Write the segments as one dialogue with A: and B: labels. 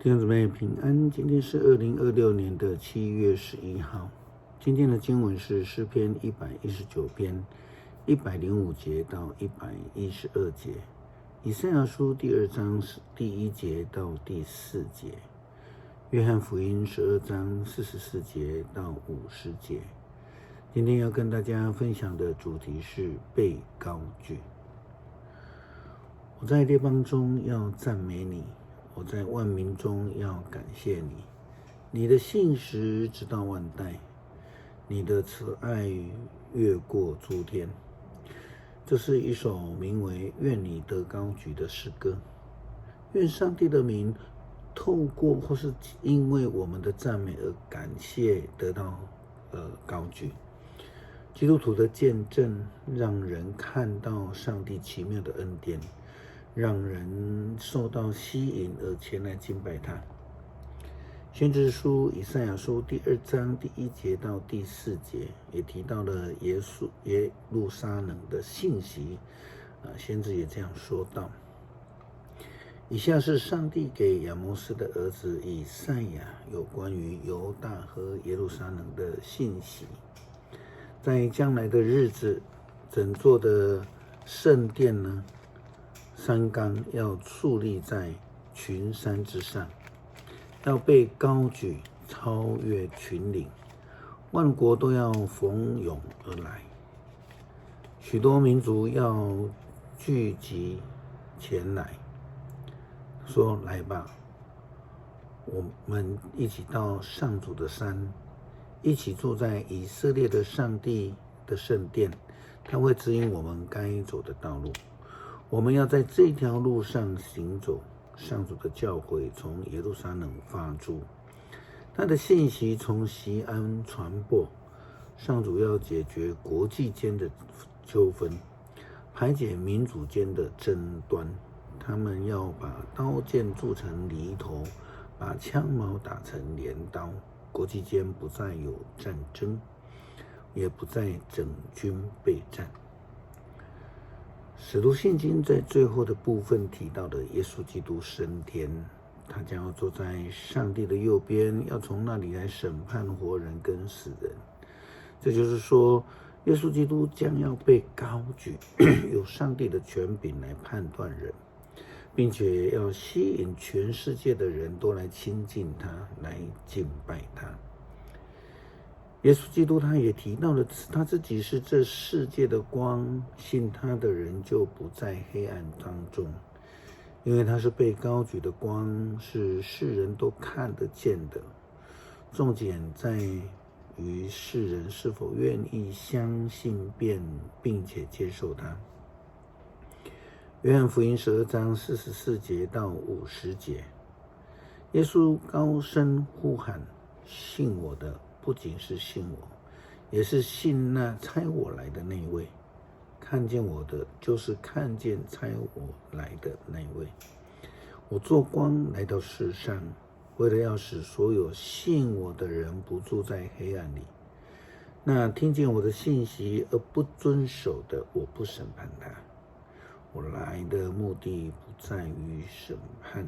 A: 弟兄姊妹平安，今天是2026年7月11号。今天的经文是诗篇119篇105节到112节，以赛亚书第2章第1节到第4节，约翰福音12章44节到50节。今天要跟大家分享的主题是被高举。我在列邦中要赞美你，我在万民中要感谢你。你的信实直到万代，你的慈爱越过诸天。这是一首名为《愿你得高举》的诗歌。愿上帝的名透过或是因为我们的赞美而感谢得到高举。基督徒的见证让人看到上帝奇妙的恩典，让人受到吸引而前来敬拜他。先知书以赛亚书第2章第1节到第4节也提到了耶路撒冷的信息，先知也这样说道。以下是上帝给亚摩斯的儿子以赛亚有关于犹大和耶路撒冷的信息。在将来的日子，整座的圣殿呢，山冈要矗立在群山之上，要被高举，超越群岭，万国都要蜂拥而来，许多民族要聚集前来，说：来吧，我们一起到上主的山，一起住在以色列的上帝的圣殿，他会指引我们该走的道路。我们要在这条路上行走。上主的教诲从耶路撒冷发出，他的信息从锡安传播。上主要解决国际间的纠纷，排解民族间的争端。他们要把刀剑铸成犁头，把枪矛打成镰刀。国际间不再有战争，也不再整军备战。使徒信经在最后的部分提到的耶稣基督升天，他将要坐在上帝的右边，要从那里来审判活人跟死人。这就是说，耶稣基督将要被高举，有上帝的权柄来判断人，并且要吸引全世界的人都来亲近他，来敬拜他。耶稣基督他也提到了他自己是这世界的光，信他的人就不在黑暗当中，因为他是被高举的光，是世人都看得见的。重点在于世人是否愿意相信并且接受他。约翰福音12章44节到50节，耶稣高声呼喊：信我的不仅是信我，也是信那差我来的那位。看见我的，就是看见差我来的那位。我做光来到世上，为了要使所有信我的人不住在黑暗里。那听见我的信息而不遵守的，我不审判他。我来的目的不在于审判，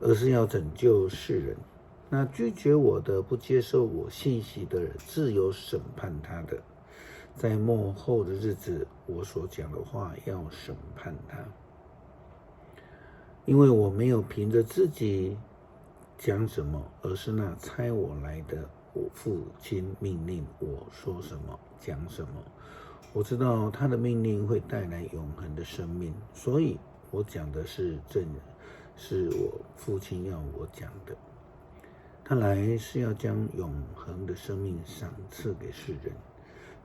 A: 而是要拯救世人。那拒绝我的，不接受我信息的人，自有审判他的。在末后的日子，我所讲的话要审判他，因为我没有凭着自己讲什么，而是那差我来的我父亲命令我说什么讲什么。我知道他的命令会带来永恒的生命，所以我讲的是我父亲要我讲的。他来是要将永恒的生命赏赐给世人，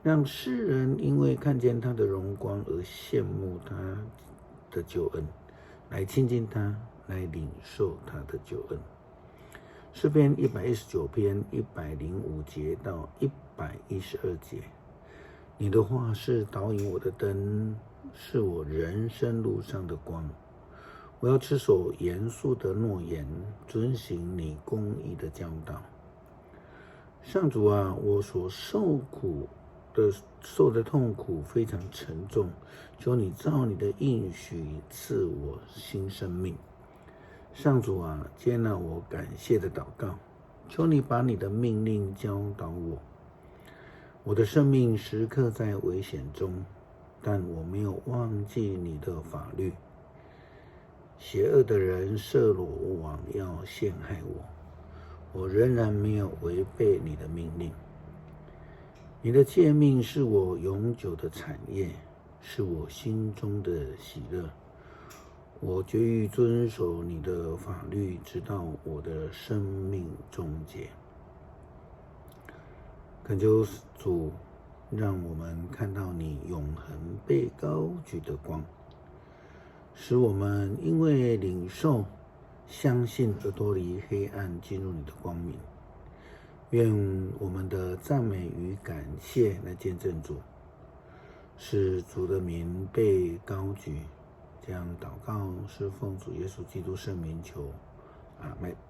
A: 让世人因为看见他的荣光而羡慕他的救恩，来亲近他，来领受他的救恩。诗篇119篇105节到112节，你的话是导引我的灯，是我人生路上的光。我要持守严肃的诺言，遵行你公义的教导。上主啊，我所受苦的的受的痛苦非常沉重，求你照你的应许赐我新生命。上主啊，接纳我感谢的祷告，求你把你的命令教导我。我的生命时刻在危险中，但我没有忘记你的法律。邪恶的人设罗网要陷害我，我仍然没有违背你的命令。你的诫命是我永久的产业，是我心中的喜乐。我决意遵守你的法律，直到我的生命终结。恳求主，让我们看到你永恒被高举的光，使我们因为领受、相信而脱离黑暗，进入你的光明。愿我们的赞美与感谢来见证主，使主的名被高举。这样祷告是奉主耶稣基督圣名求，阿们。